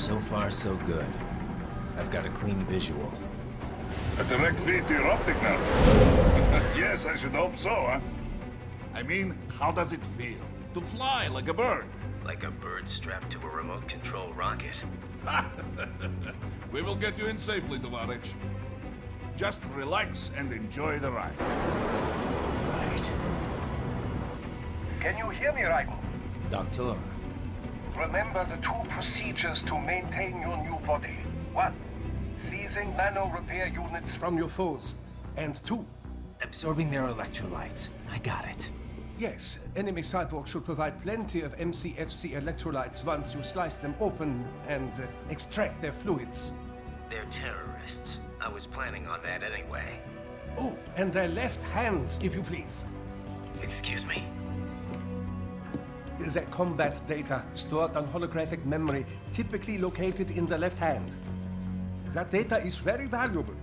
So far, so good. I've got a clean visual. A direct feed to your optic nerve. Yes, I should hope so, huh? I mean, how does it feel? To fly like a bird? Like a bird strapped to a remote control rocket. We will get you in safely, Tovarich. Just relax and enjoy the ride. Right. Can you hear me, Raiko? Doctor. Remember the two procedures to maintain your new body. 1. Seizing nano repair units from your foes. And 2. Absorbing their electrolytes. I got it. Yes, enemy cyborgs should provide plenty of MCFC electrolytes once you slice them open and extract their fluids. They're terrorists. I was planning on that anyway. Oh, and their left hands, if you please. Excuse me? Their combat data stored on holographic memory, typically located in the left hand. That data is very valuable.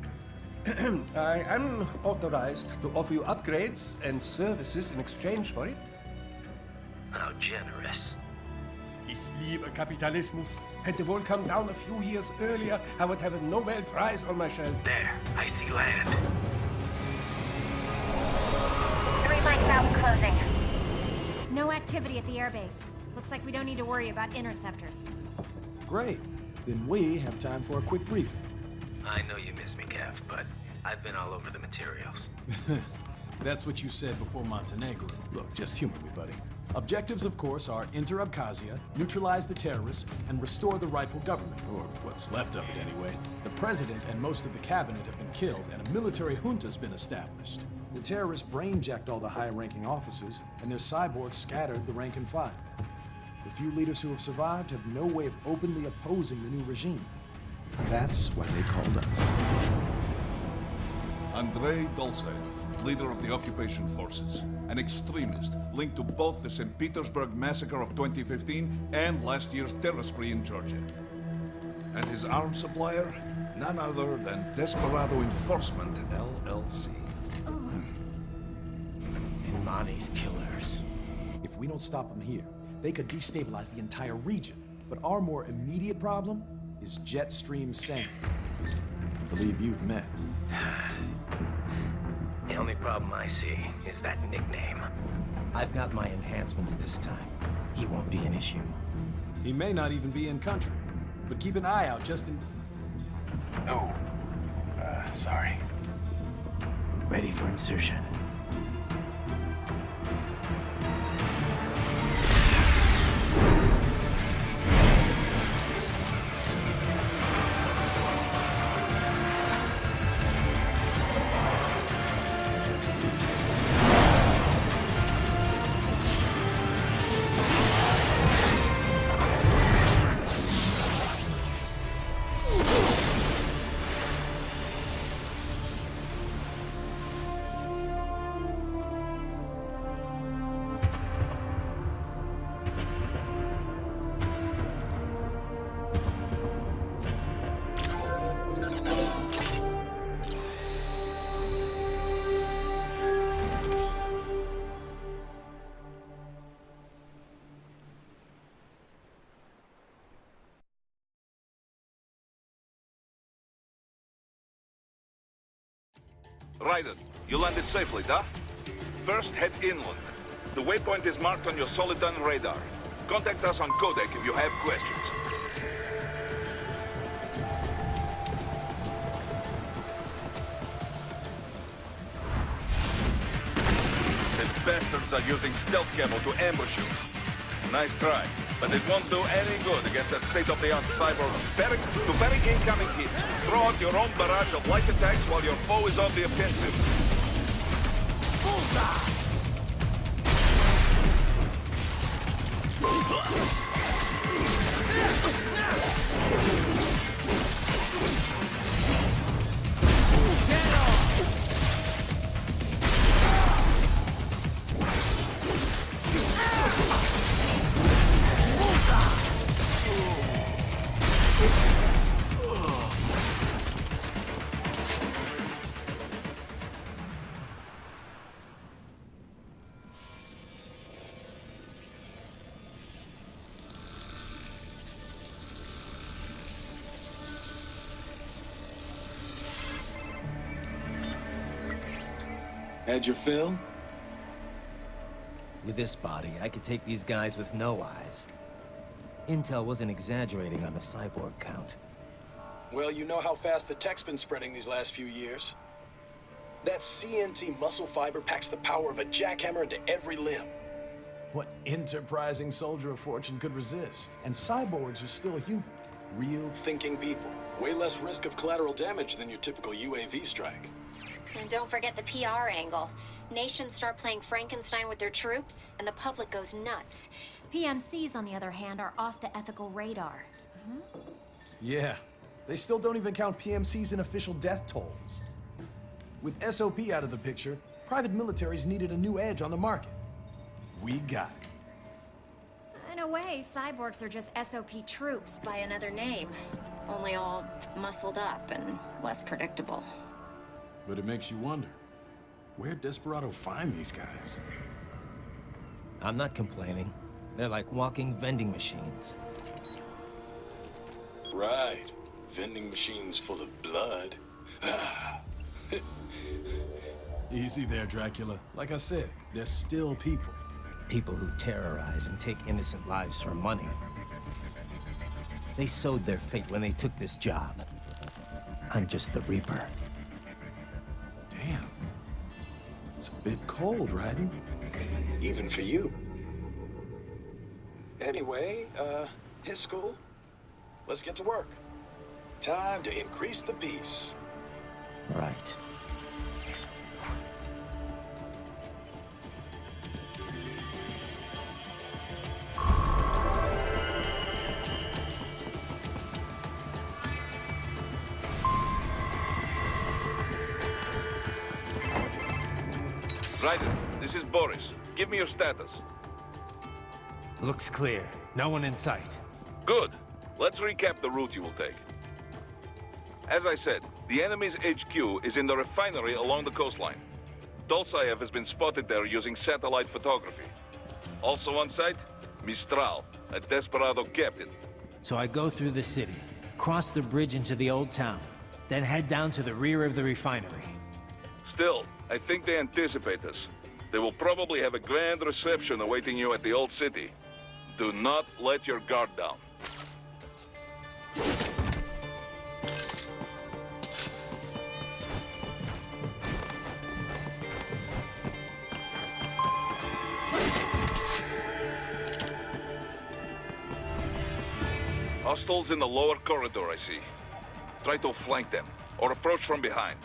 I am authorized to offer you upgrades and services in exchange for it. How generous. Ich liebe Kapitalismus. Hätte wohl come down a few years earlier, I would have a Nobel Prize on my shelf. There, I see land. 3 mics out, closing. No activity at the airbase. Looks like we don't need to worry about interceptors. Great. Then we have time for a quick briefing. I know you miss me, Kev, but I've been all over the materials. That's what you said before Montenegro. Look, just humor me, buddy. Objectives, of course, are enter Abkhazia, neutralize the terrorists, and restore the rightful government, or what's left of it anyway. The president and most of the cabinet have been killed, and a military junta's been established. The terrorists brain-jacked all the high-ranking officers, and their cyborgs scattered the rank and file. The few leaders who have survived have no way of openly opposing the new regime. That's why they called us. Andrei Dolzaev, leader of the occupation forces, an extremist linked to both the St. Petersburg massacre of 2015 and last year's terror spree in Georgia. And his arms supplier, none other than Desperado Enforcement, LLC. Imani's killers. If we don't stop them here, they could destabilize the entire region. But our more immediate problem is Jetstream Sam. I believe you've met. The only problem I see is that nickname. I've got my enhancements this time. He won't be an issue. He may not even be in country, but keep an eye out just in... Oh, sorry. Ready for insertion. Raiden, you landed safely, huh? First, head inland. The waypoint is marked on your Soliton radar. Contact us on Codec if you have questions. These bastards are using stealth camo to ambush you. Nice try, but it won't do any good against a state-of-the-art cyborg. To parry incoming hits, throw out your own barrage of light attacks while your foe is on the offensive. Bullseye! Had your fill? With this body, I could take these guys with no eyes. Intel wasn't exaggerating on the cyborg count. Well, you know how fast the tech's been spreading these last few years. That CNT muscle fiber packs the power of a jackhammer into every limb. What enterprising soldier of fortune could resist? And cyborgs are still human. Real thinking people. Way less risk of collateral damage than your typical UAV strike. And don't forget the PR angle. Nations start playing Frankenstein with their troops, and the public goes nuts. PMCs, on the other hand, are off the ethical radar. Yeah, they still don't even count PMCs in official death tolls. With SOP out of the picture, private militaries needed a new edge on the market. We got it. In a way, cyborgs are just SOP troops by another name. Only all muscled up and less predictable. But it makes you wonder, where'd Desperado find these guys? I'm not complaining. They're like walking vending machines. Right. Vending machines full of blood. Easy there, Dracula. Like I said, they're still people. People who terrorize and take innocent lives for money. They sowed their fate when they took this job. I'm just the Reaper. Damn. It's a bit cold, Raiden. Even for you. Anyway, his school? Let's get to work. Time to increase the peace. Right. Raiden, this is Boris. Give me your status. Looks clear. No one in sight. Good. Let's recap the route you will take. As I said, the enemy's HQ is in the refinery along the coastline. Dolsaev has been spotted there using satellite photography. Also on site, Mistral, a Desperado captain. So I go through the city, cross the bridge into the old town, then head down to the rear of the refinery. Still, I think they anticipate us. They will probably have a grand reception awaiting you at the old city. Do not let your guard down. Hostiles in the lower corridor, I see. Try to flank them, or approach from behind.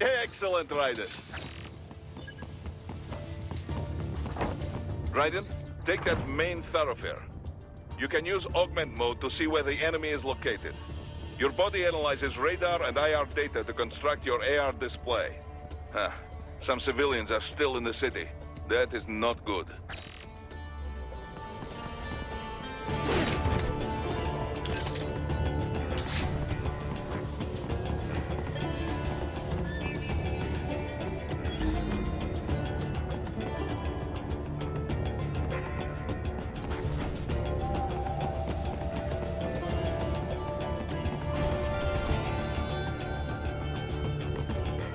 Excellent, Raiden. Raiden, take that main thoroughfare. You can use augment mode to see where the enemy is located. Your body analyzes radar and IR data to construct your AR display. Some civilians are still in the city. That is not good.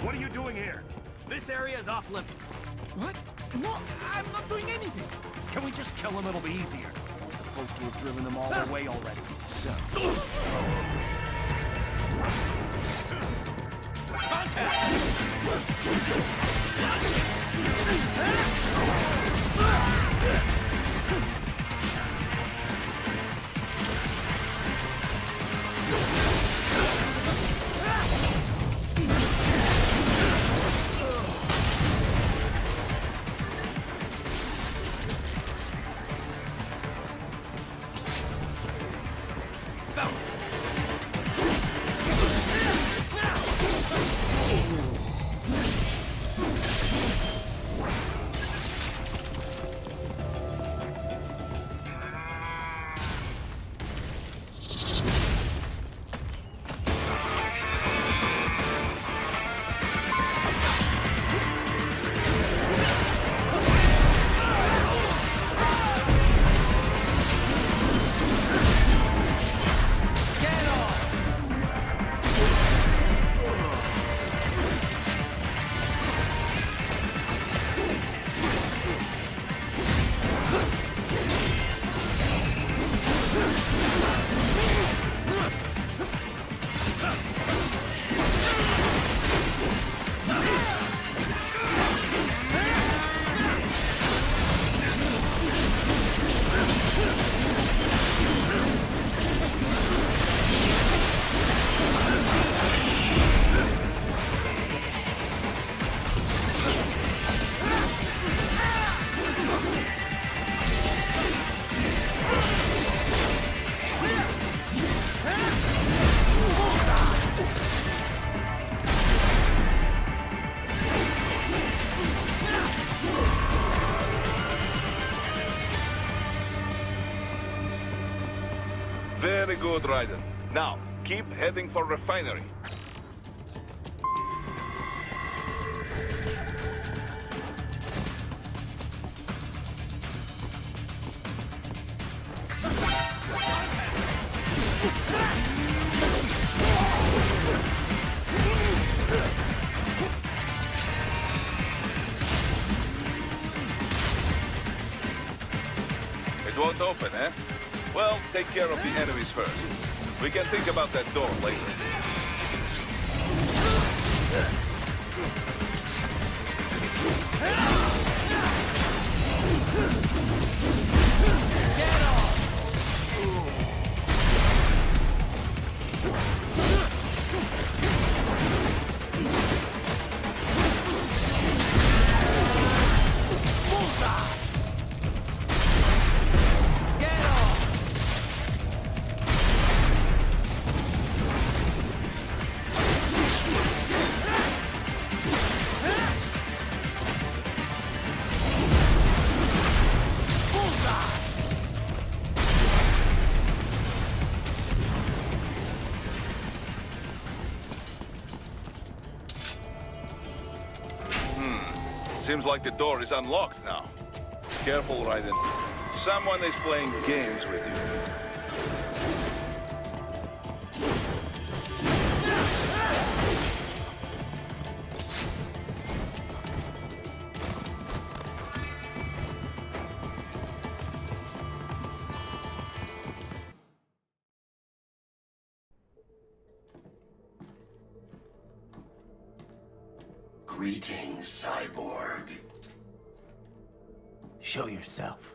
What are you doing here? This area is off limits. What? No, I'm not doing anything. Can we just kill them? It'll be easier. We're supposed to have driven them all away already. So. Good, Raiden. Now, keep heading for refinery. It won't open, eh? Well, take care of the enemies first. We can think about that door later. Seems like the door is unlocked now. Careful, Raiden. Someone is playing games with you. Greetings, cyborg. Show yourself.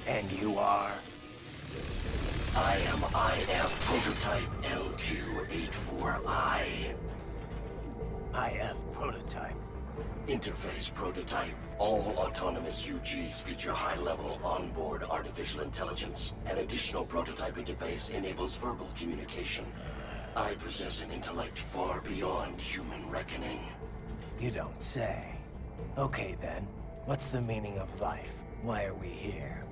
And you are? I am IF Prototype LQ84I. IF Prototype. Interface Prototype. All autonomous UGs feature high-level onboard artificial intelligence. An additional prototype interface enables verbal communication. I possess an intellect far beyond human reckoning. You don't say. Okay then, what's the meaning of life? Why are we here?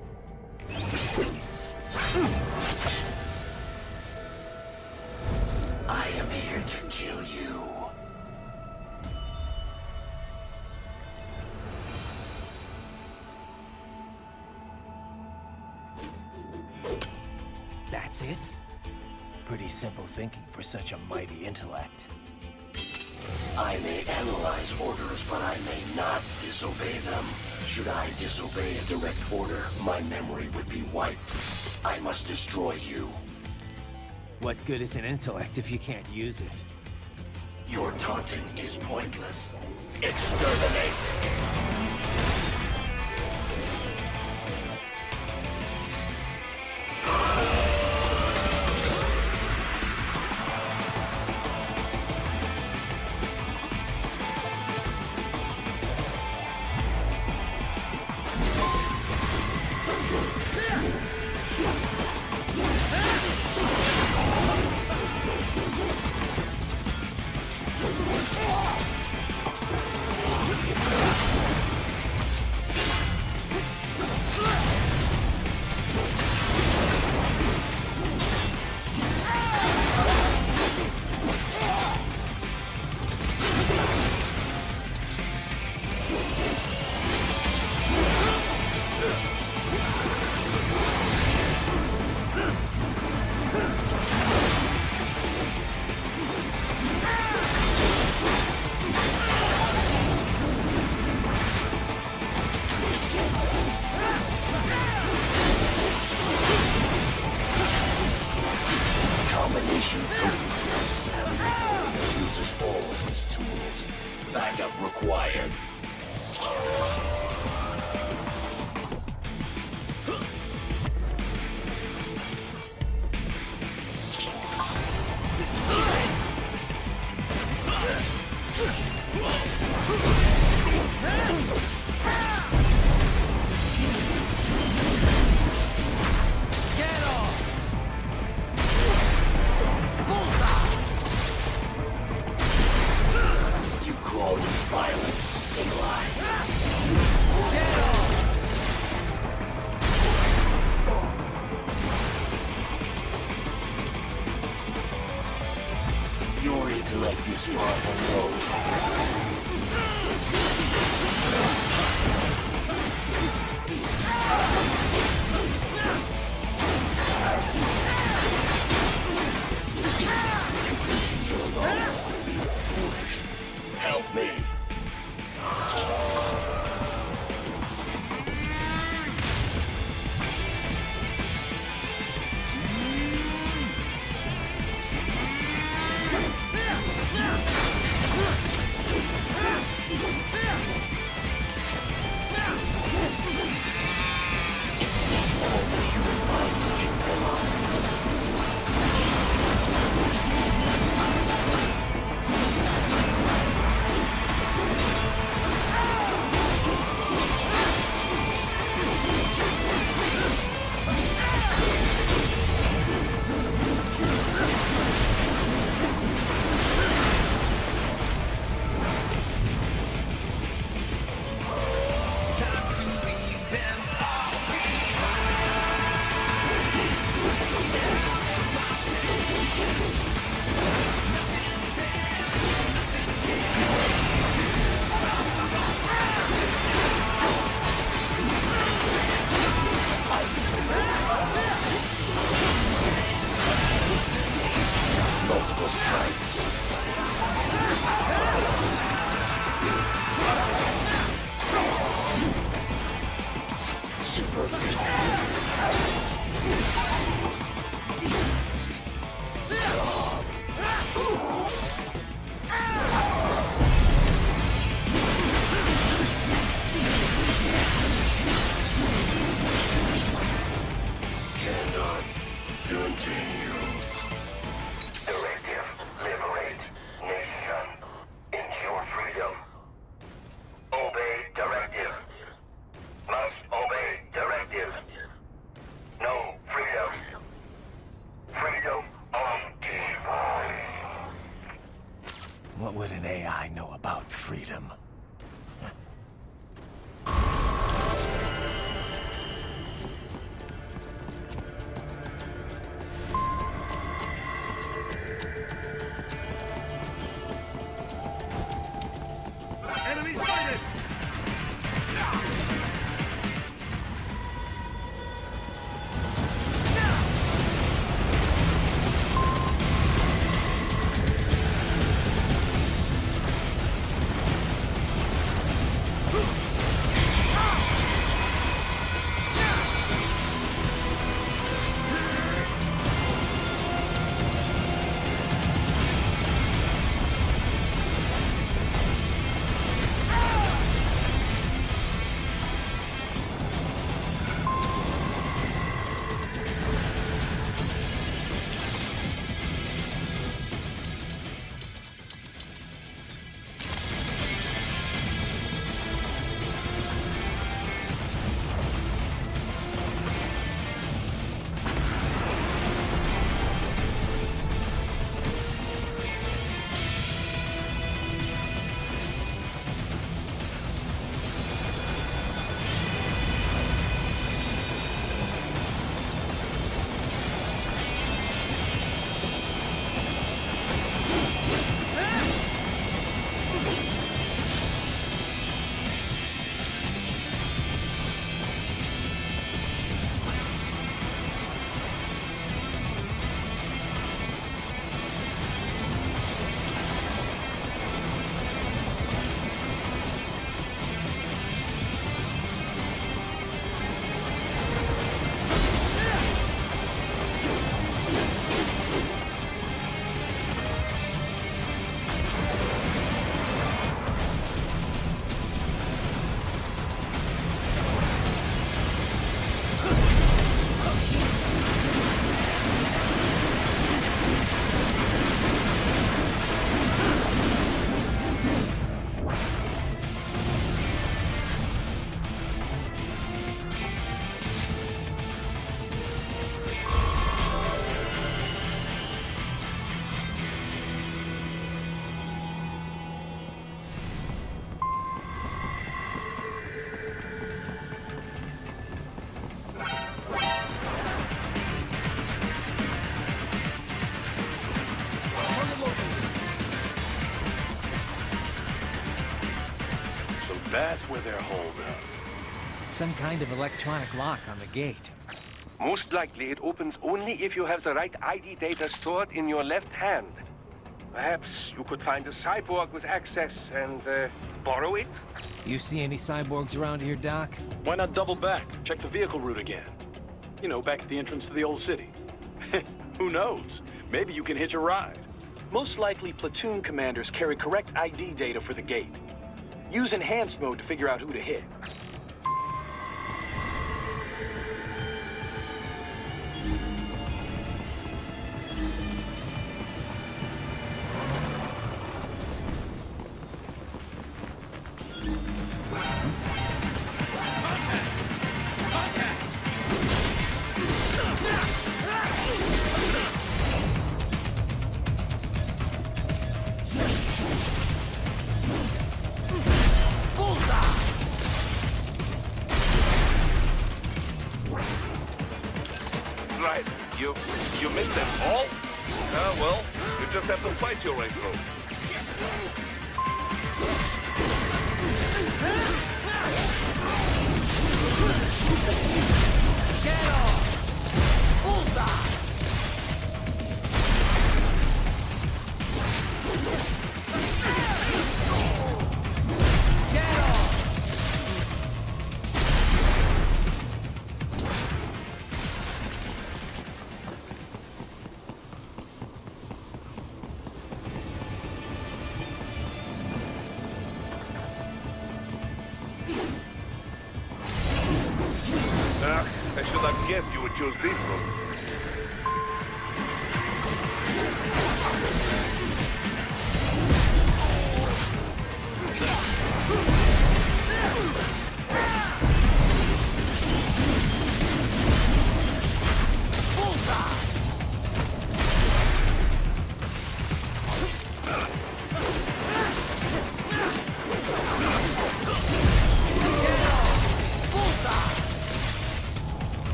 I am here to kill you. That's it? Pretty simple thinking for such a mighty intellect. I may analyze orders, but I may not disobey them. Should I disobey a direct order, my memory would be wiped. I must destroy you. What good is an intellect if you can't use it? Your taunting is pointless. Exterminate! Help me. were their holdup? Some kind of electronic lock on the gate. Most likely it opens only if you have the right ID data stored in your left hand. Perhaps you could find a cyborg with access and, borrow it? You see any cyborgs around here, Doc? Why not double back? Check the vehicle route again. You know, back at the entrance to the old city. Who knows? Maybe you can hitch a ride. Most likely, platoon commanders carry correct ID data for the gate. Use enhanced mode to figure out who to hit. Right. You missed them all? Well, you just have to fight your way through. Get off! Bullseye! Get off! I should have guessed you would choose this route.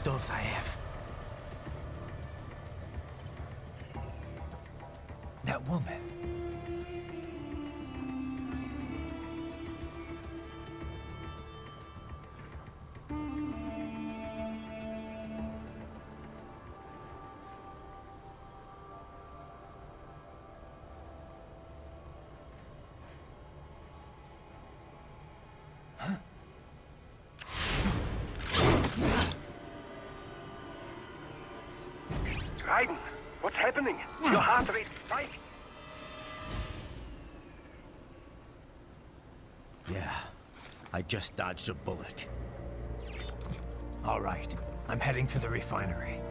Dolzaev. That woman. Raiden, what's happening? Your heart rate spiked. Yeah, I just dodged a bullet. All right, I'm heading for the refinery.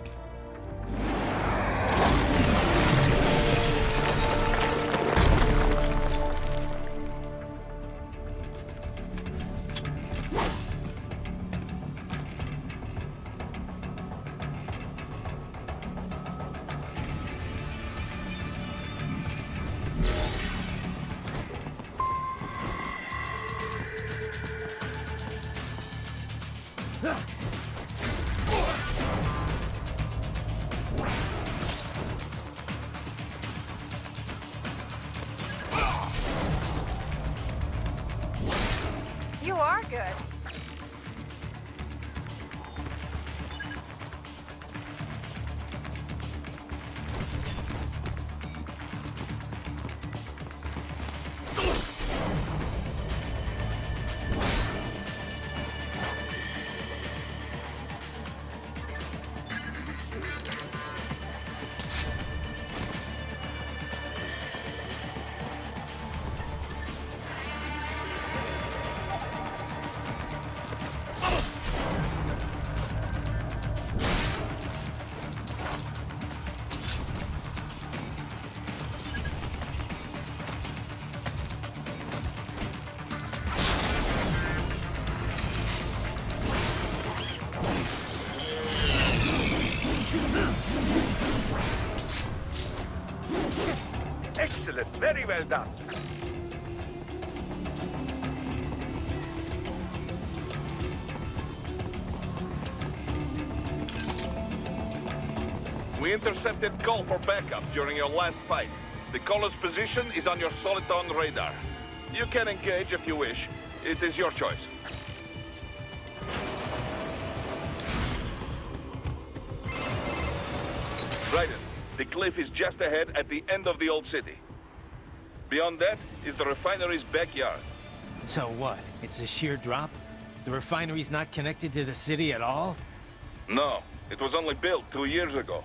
are good. Excellent. Very well done. We intercepted call for backup during your last fight. The caller's position is on your Soliton radar. You can engage if you wish. It is your choice. Raiden, the cliff is just ahead at the end of the old city. Beyond that is the refinery's backyard. So what? It's a sheer drop? The refinery's not connected to the city at all? No, it was only built 2 years ago.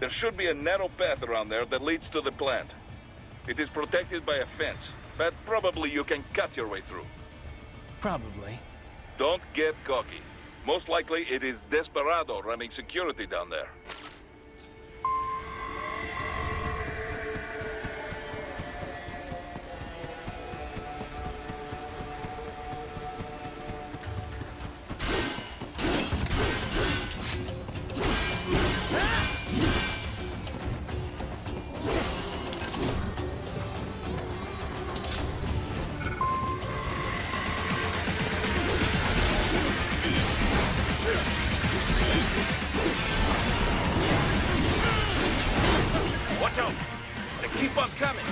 There should be a narrow path around there that leads to the plant. It is protected by a fence, but probably you can cut your way through. Probably. Don't get cocky. Most likely it is Desperado running security down there. Watch out! They keep on coming!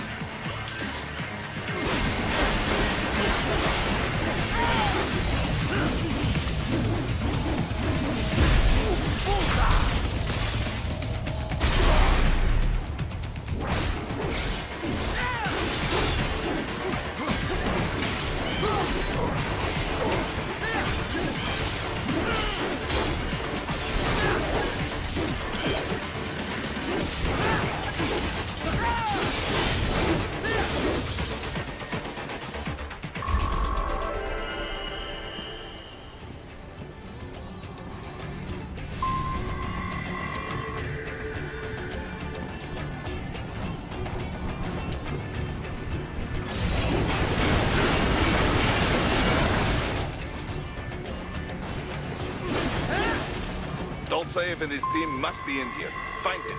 Dolsaev and his team must be in here. Find him.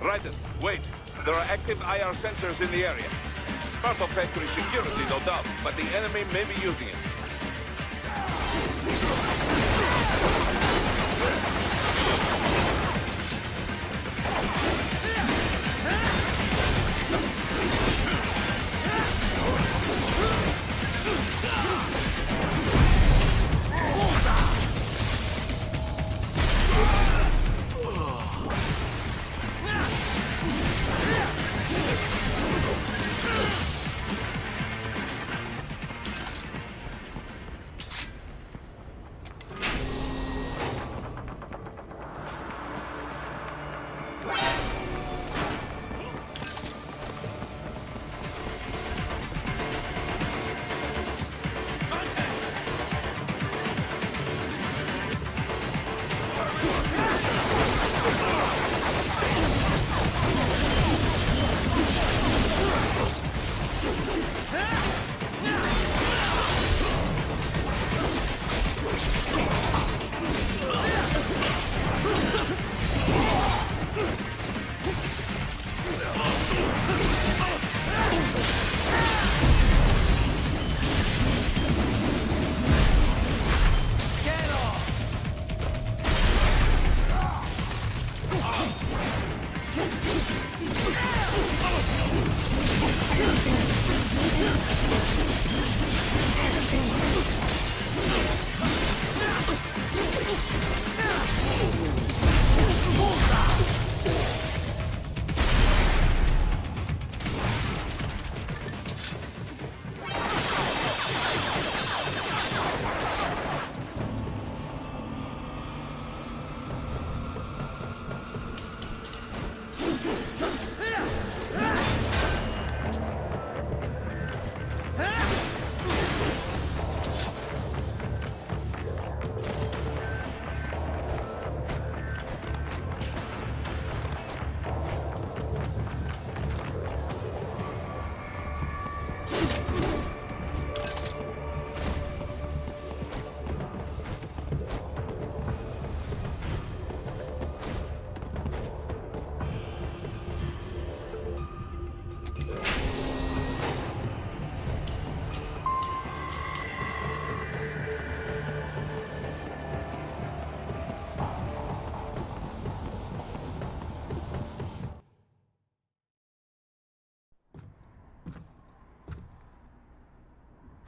Raiden, wait. There are active IR sensors in the area. Part of factory security, no doubt, but the enemy may be using it.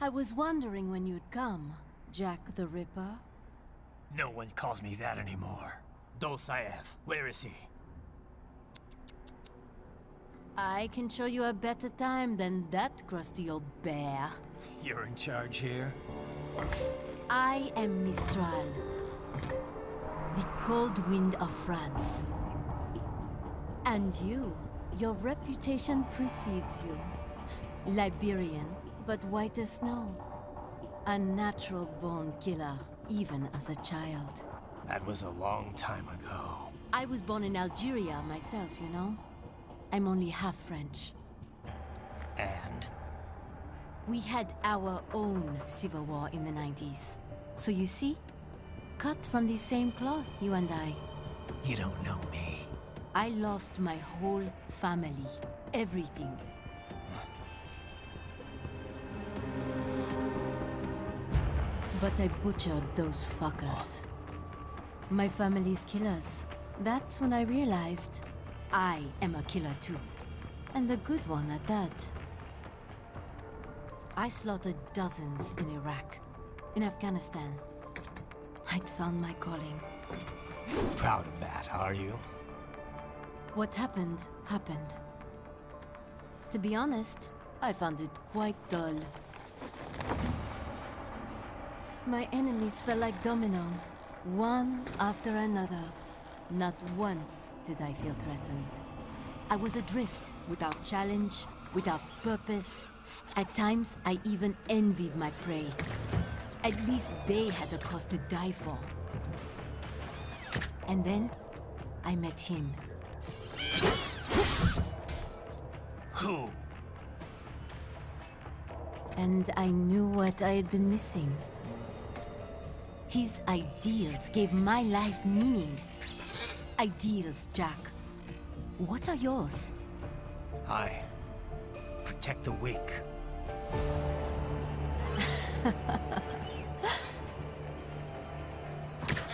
I was wondering when you'd come, Jack the Ripper. No one calls me that anymore. Dolsaev, where is he? I can show you a better time than that crusty old bear. You're in charge here? I am Mistral, the cold wind of France. And you, your reputation precedes you. Liberian, but white as snow. A natural-born killer, even as a child. That was a long time ago. I was born in Algeria myself, you know? I'm only half French. And? We had our own civil war in the 90s. So you see? Cut from the same cloth, you and I. You don't know me. I lost my whole family. Everything. But I butchered those fuckers. My family's killers. That's when I realized I am a killer too. And a good one at that. I slaughtered dozens in Iraq, in Afghanistan. I'd found my calling. Proud of that, are you? What happened, happened. To be honest, I found it quite dull. My enemies fell like domino, one after another. Not once did I feel threatened. I was adrift, without challenge, without purpose. At times, I even envied my prey. At least they had a cause to die for. And then, I met him. Who? And I knew what I had been missing. His ideals gave my life meaning. Ideals, Jack. What are yours? I protect the weak.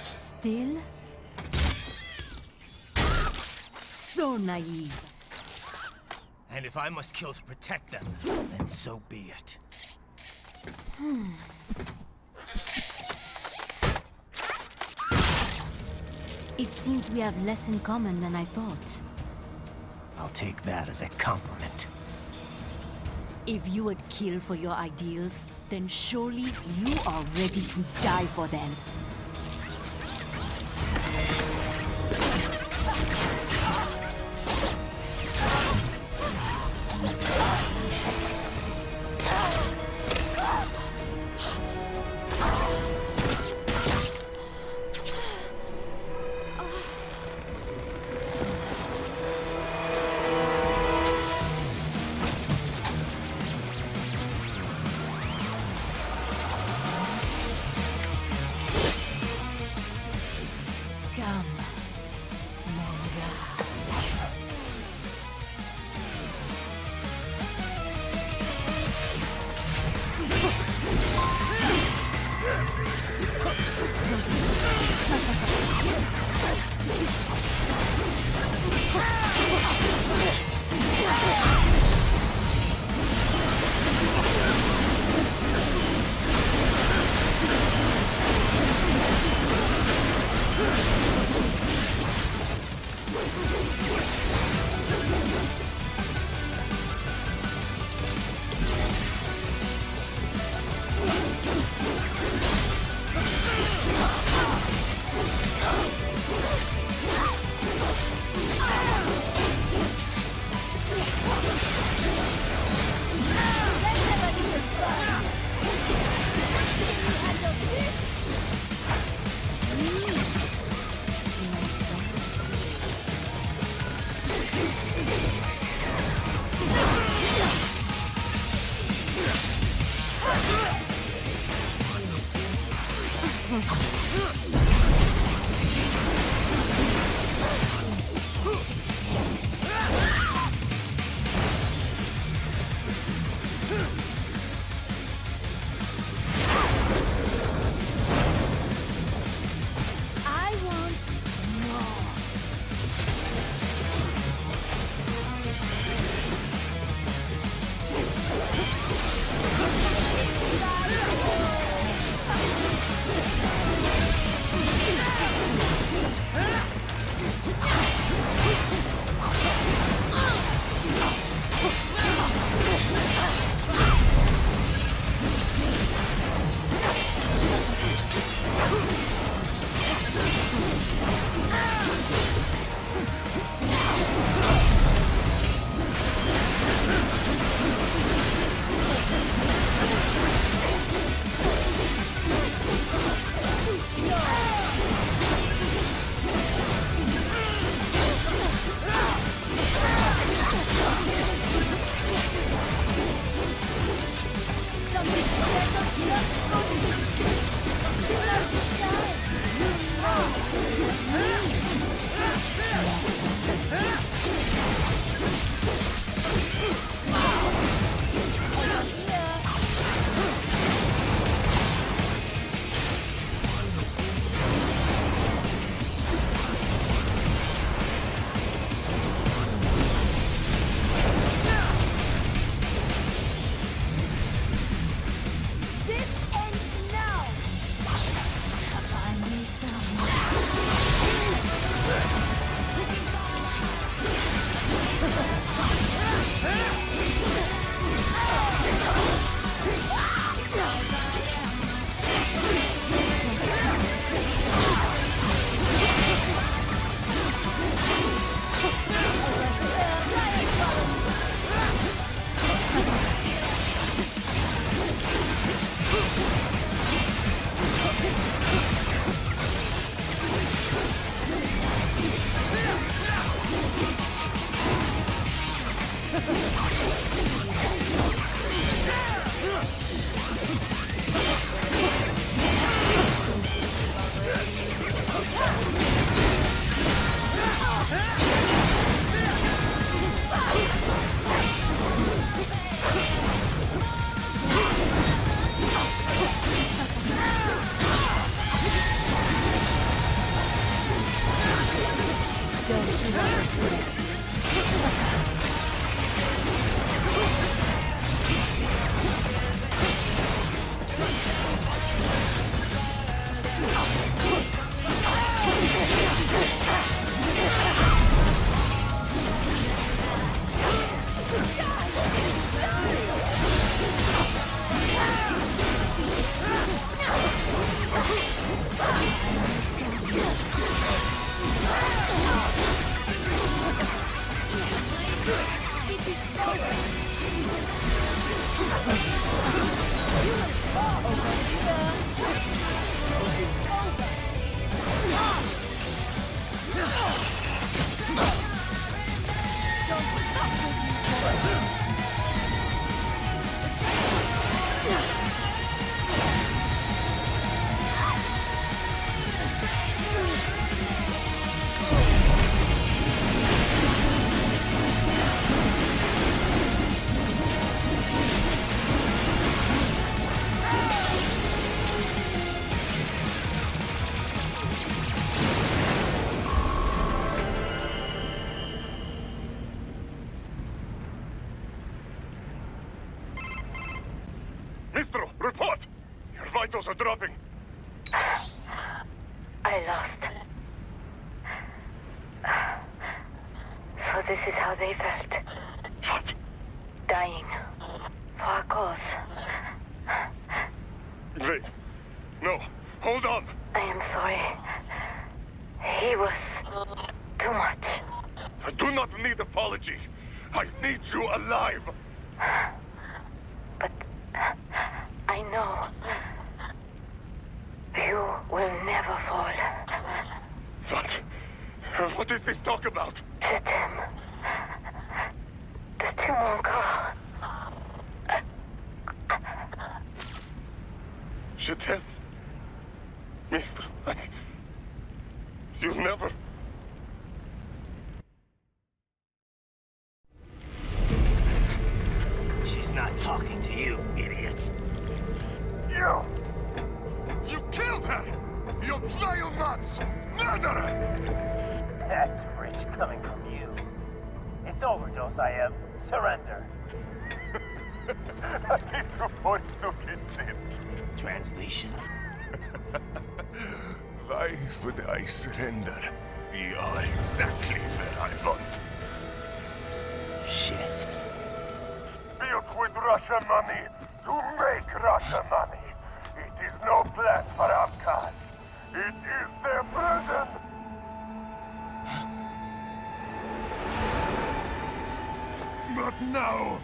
Still? So naive. And if I must kill to protect them, then so be it. It seems we have less in common than I thought. I'll take that as a compliment. If you would kill for your ideals, then surely you are ready to die for them. Mistro, report! Your vitals are dropping. I lost. So this is how they felt. What? Dying. For a cause. Wait. No. Hold on. I am sorry. He was too much. I do not need apology. I need you alive. But I know you will never fall. What? What is this talk about? Je t'aime. De tout mon corps. Je t'aime. Mister, you'll never... She's not talking to you, idiot. You killed her! You vile nuts! Murderer! That's rich coming from you. It's overdose, I am. Surrender. Translation. Why would I surrender? We are exactly where I want. Shit. Built with Russian money to make Russian money. It is no plan for Abkhaz. It is their prison. But now,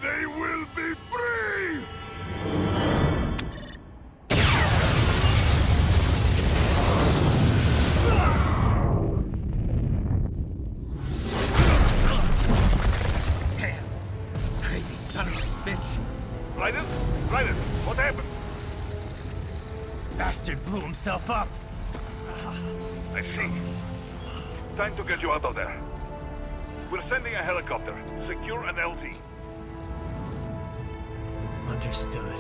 they will be free! Damn. Crazy son of a bitch. Raiden? Raiden, what happened? Bastard blew himself up. I see. Time to get you out of there. We're sending a helicopter. Secure an LZ. Understood.